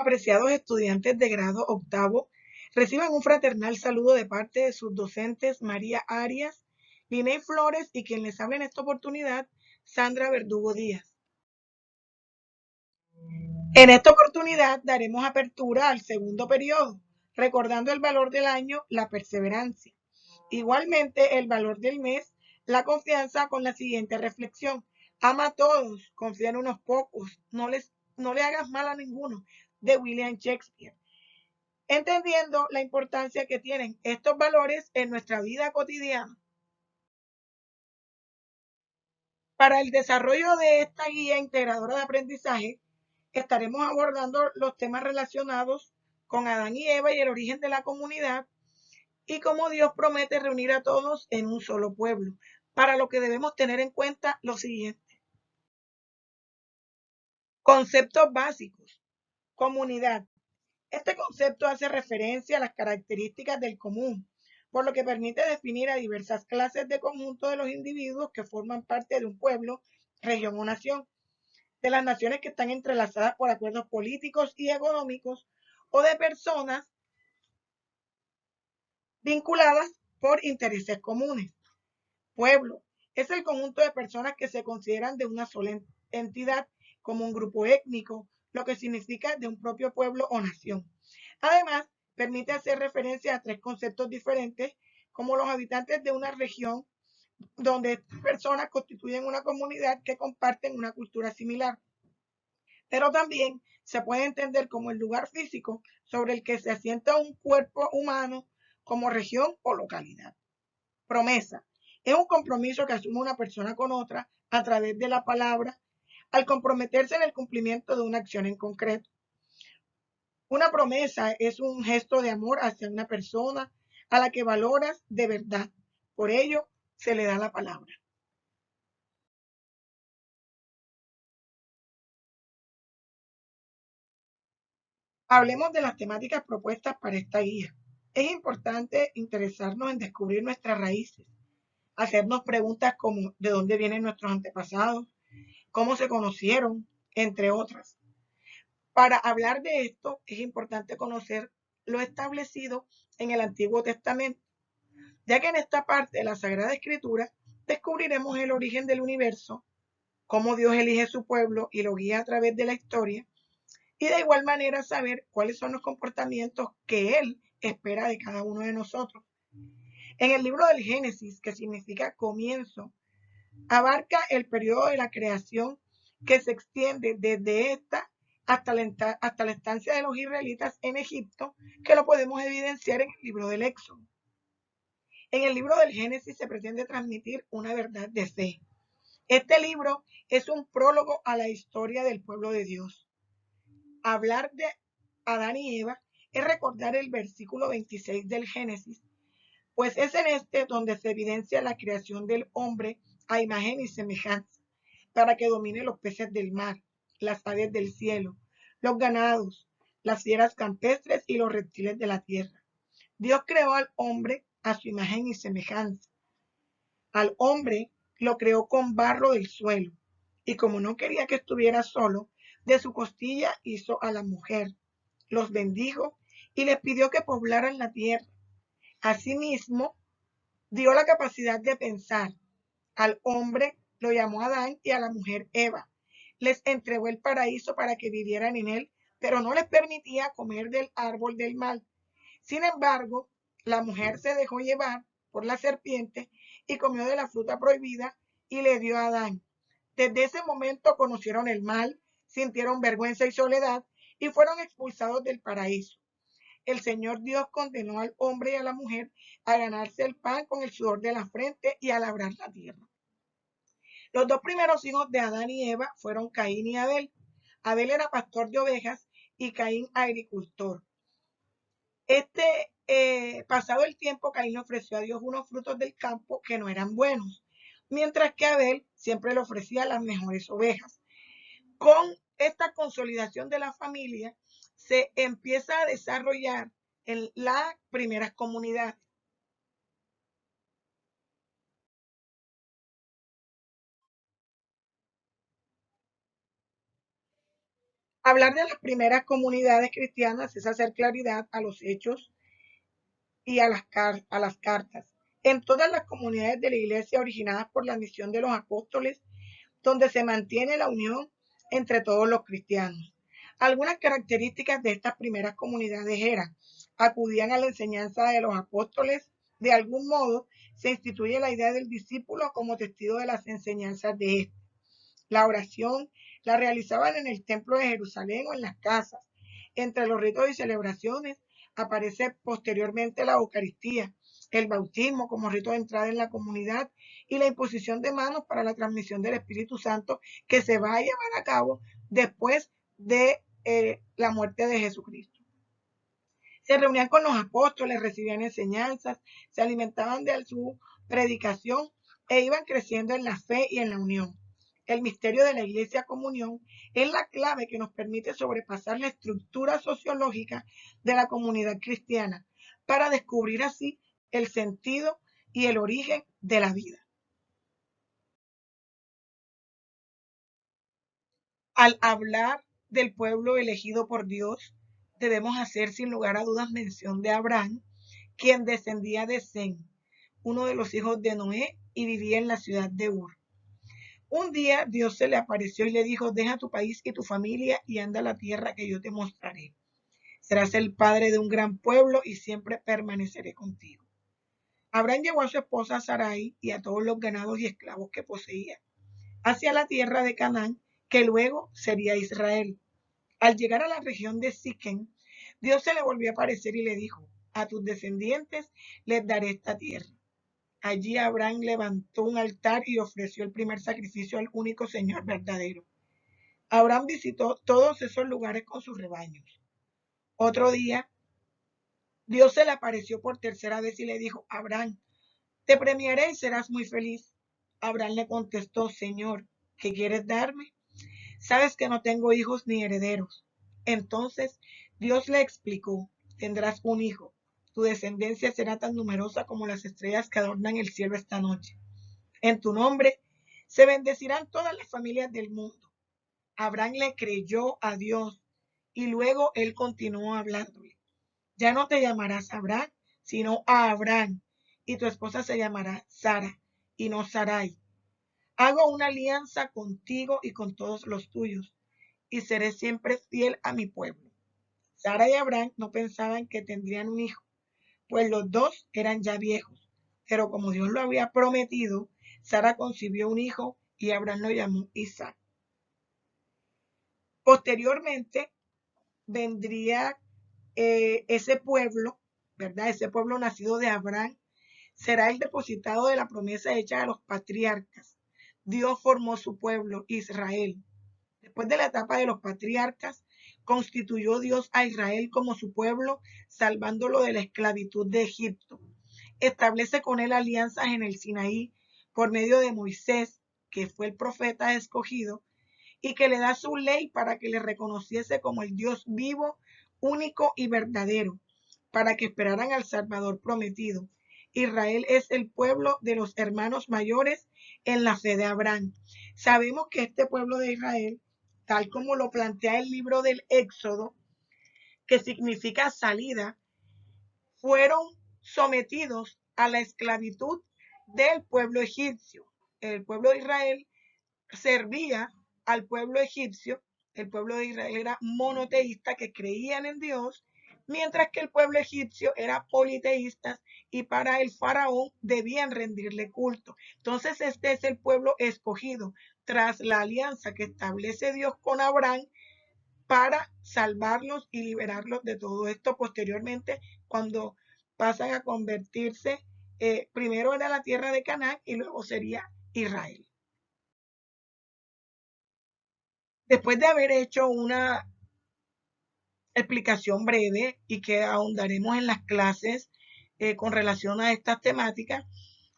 Apreciados estudiantes de grado octavo, reciban un fraternal saludo de parte de sus docentes María Arias, Linney Flores y quien les habla en esta oportunidad, Sandra Verdugo Díaz. En esta oportunidad daremos apertura al segundo periodo, recordando el valor del año, la perseverancia. Igualmente, el valor del mes, la confianza, con la siguiente reflexión. Ama a todos, confía en unos pocos, no le hagas mal a ninguno, de William Shakespeare. Entendiendo la importancia que tienen estos valores en nuestra vida cotidiana. Para el desarrollo de esta guía integradora de aprendizaje, estaremos abordando los temas relacionados con Adán y Eva y el origen de la comunidad y cómo Dios promete reunir a todos en un solo pueblo, para lo que debemos tener en cuenta lo siguiente. Conceptos básicos. Comunidad. Este concepto hace referencia a las características del común, por lo que permite definir a diversas clases de conjunto de los individuos que forman parte de un pueblo, región o nación, de las naciones que están entrelazadas por acuerdos políticos y económicos, o de personas vinculadas por intereses comunes. Pueblo es el conjunto de personas que se consideran de una sola entidad, como un grupo étnico, lo que significa de un propio pueblo o nación. Además, permite hacer referencia a tres conceptos diferentes, como los habitantes de una región donde estas personas constituyen una comunidad que comparten una cultura similar. Pero también se puede entender como el lugar físico sobre el que se asienta un cuerpo humano como región o localidad. Promesa. Es un compromiso que asume una persona con otra a través de la palabra al comprometerse en el cumplimiento de una acción en concreto. Una promesa es un gesto de amor hacia una persona a la que valoras de verdad. Por ello, se le da la palabra. Hablemos de las temáticas propuestas para esta guía. Es importante interesarnos en descubrir nuestras raíces, hacernos preguntas como ¿de dónde vienen nuestros antepasados? ¿Cómo se conocieron? Entre otras. Para hablar de esto es importante conocer lo establecido en el Antiguo Testamento, ya que en esta parte de la Sagrada Escritura descubriremos el origen del universo, cómo Dios elige su pueblo y lo guía a través de la historia, y de igual manera saber cuáles son los comportamientos que Él espera de cada uno de nosotros. En el libro del Génesis, que significa comienzo, abarca el periodo de la creación que se extiende desde esta hasta la estancia de los israelitas en Egipto, que lo podemos evidenciar en el libro del Éxodo. En el libro del Génesis se pretende transmitir una verdad de fe. Este libro es un prólogo a la historia del pueblo de Dios. Hablar de Adán y Eva es recordar el versículo 26 del Génesis, pues es en este donde se evidencia la creación del hombre a imagen y semejanza, para que domine los peces del mar, las aves del cielo, los ganados, las fieras campestres y los reptiles de la tierra. Dios creó al hombre a su imagen y semejanza. Al hombre lo creó con barro del suelo, y como no quería que estuviera solo, de su costilla hizo a la mujer, los bendijo y les pidió que poblaran la tierra. Asimismo, dio la capacidad de pensar. Al hombre lo llamó Adán y a la mujer Eva. Les entregó el paraíso para que vivieran en él, pero no les permitía comer del árbol del mal. Sin embargo, la mujer se dejó llevar por la serpiente y comió de la fruta prohibida y le dio a Adán. Desde ese momento conocieron el mal, sintieron vergüenza y soledad y fueron expulsados del paraíso. El Señor Dios condenó al hombre y a la mujer a ganarse el pan con el sudor de la frente y a labrar la tierra. Los dos primeros hijos de Adán y Eva fueron Caín y Abel. Abel era pastor de ovejas y Caín agricultor. Pasado el tiempo, Caín ofreció a Dios unos frutos del campo que no eran buenos, mientras que Abel siempre le ofrecía las mejores ovejas. Con esta consolidación de la familia, se empieza a desarrollar en las primeras comunidades. Hablar de las primeras comunidades cristianas es hacer claridad a los hechos y a las cartas. En todas las comunidades de la iglesia originadas por la misión de los apóstoles, donde se mantiene la unión entre todos los cristianos. Algunas características de estas primeras comunidades eran: acudían a la enseñanza de los apóstoles, de algún modo se instituye la idea del discípulo como testigo de las enseñanzas de éste. La oración la realizaban en el templo de Jerusalén o en las casas. Entre los ritos y celebraciones aparece posteriormente la Eucaristía, el bautismo como rito de entrada en la comunidad y la imposición de manos para la transmisión del Espíritu Santo, que se va a llevar a cabo después de la muerte de Jesucristo. Se reunían con los apóstoles, recibían enseñanzas, se alimentaban de su predicación e iban creciendo en la fe y en la unión. El misterio de la iglesia comunión es la clave que nos permite sobrepasar la estructura sociológica de la comunidad cristiana para descubrir así el sentido y el origen de la vida. Al hablar del pueblo elegido por Dios, debemos hacer sin lugar a dudas mención de Abraham, quien descendía de Sem, uno de los hijos de Noé, y vivía en la ciudad de Ur. Un día Dios se le apareció y le dijo: deja tu país y tu familia y anda a la tierra que yo te mostraré. Serás el padre de un gran pueblo y siempre permaneceré contigo. Abraham llevó a su esposa Sarai y a todos los ganados y esclavos que poseía hacia la tierra de Canaán, que luego sería Israel. Al llegar a la región de Siquem, Dios se le volvió a aparecer y le dijo: a tus descendientes les daré esta tierra. Allí Abraham levantó un altar y ofreció el primer sacrificio al único Señor verdadero. Abraham visitó todos esos lugares con sus rebaños. Otro día, Dios se le apareció por tercera vez y le dijo: Abraham, te premiaré y serás muy feliz. Abraham le contestó: Señor, ¿qué quieres darme? Sabes que no tengo hijos ni herederos. Entonces Dios le explicó: tendrás un hijo. Tu descendencia será tan numerosa como las estrellas que adornan el cielo esta noche. En tu nombre se bendecirán todas las familias del mundo. Abraham le creyó a Dios y luego él continuó hablándole: ya no te llamarás Abraham, sino a Abraham, y tu esposa se llamará Sara y no Sarai. Hago una alianza contigo y con todos los tuyos, y seré siempre fiel a mi pueblo. Sara y Abraham no pensaban que tendrían un hijo, pues los dos eran ya viejos, pero como Dios lo había prometido, Sara concibió un hijo y Abraham lo llamó Isaac. Posteriormente vendría ese pueblo, ¿verdad? Ese pueblo nacido de Abraham será el depositado de la promesa hecha a los patriarcas. Dios formó su pueblo, Israel. Después de la etapa de los patriarcas, constituyó Dios a Israel como su pueblo, salvándolo de la esclavitud de Egipto. Establece con él alianzas en el Sinaí por medio de Moisés, que fue el profeta escogido, y que le da su ley para que le reconociese como el Dios vivo, único y verdadero, para que esperaran al Salvador prometido. Israel es el pueblo de los hermanos mayores en la fe de Abraham. Sabemos que este pueblo de Israel, tal como lo plantea el libro del Éxodo, que significa salida, fueron sometidos a la esclavitud del pueblo egipcio. El pueblo de Israel servía al pueblo egipcio. El pueblo de Israel era monoteísta, que creían en Dios, mientras que el pueblo egipcio era politeísta y para el faraón debían rendirle culto. Entonces este es el pueblo escogido tras la alianza que establece Dios con Abraham para salvarlos y liberarlos de todo esto posteriormente, cuando pasan a convertirse, primero era la tierra de Canaán y luego sería Israel. Después de haber hecho una explicación breve y que ahondaremos en las clases con relación a estas temáticas,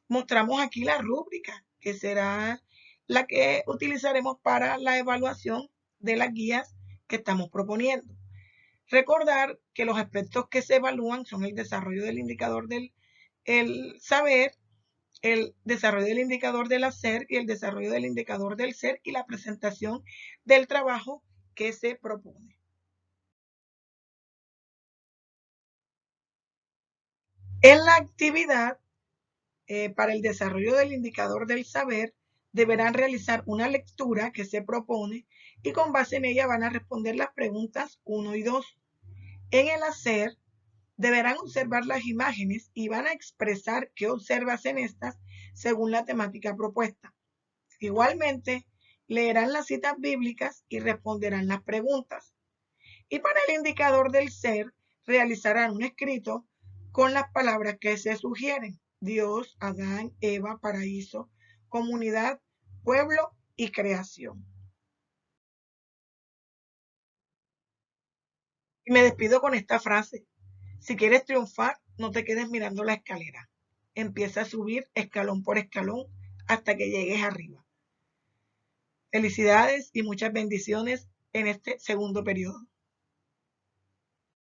mostramos aquí la rúbrica, que será la que utilizaremos para la evaluación de las guías que estamos proponiendo. Recordar que los aspectos que se evalúan son el desarrollo del indicador del el saber, el desarrollo del indicador del hacer y el desarrollo del indicador del ser, y la presentación del trabajo que se propone. En la actividad, para el desarrollo del indicador del saber, deberán realizar una lectura que se propone y con base en ella van a responder las preguntas 1 y 2. En el hacer, deberán observar las imágenes y van a expresar qué observas en estas según la temática propuesta. Igualmente, leerán las citas bíblicas y responderán las preguntas. Y para el indicador del ser, realizarán un escrito con las palabras que se sugieren: Dios, Adán, Eva, paraíso, comunidad, pueblo y creación. Y me despido con esta frase: si quieres triunfar, no te quedes mirando la escalera. Empieza a subir escalón por escalón hasta que llegues arriba. Felicidades y muchas bendiciones en este segundo periodo.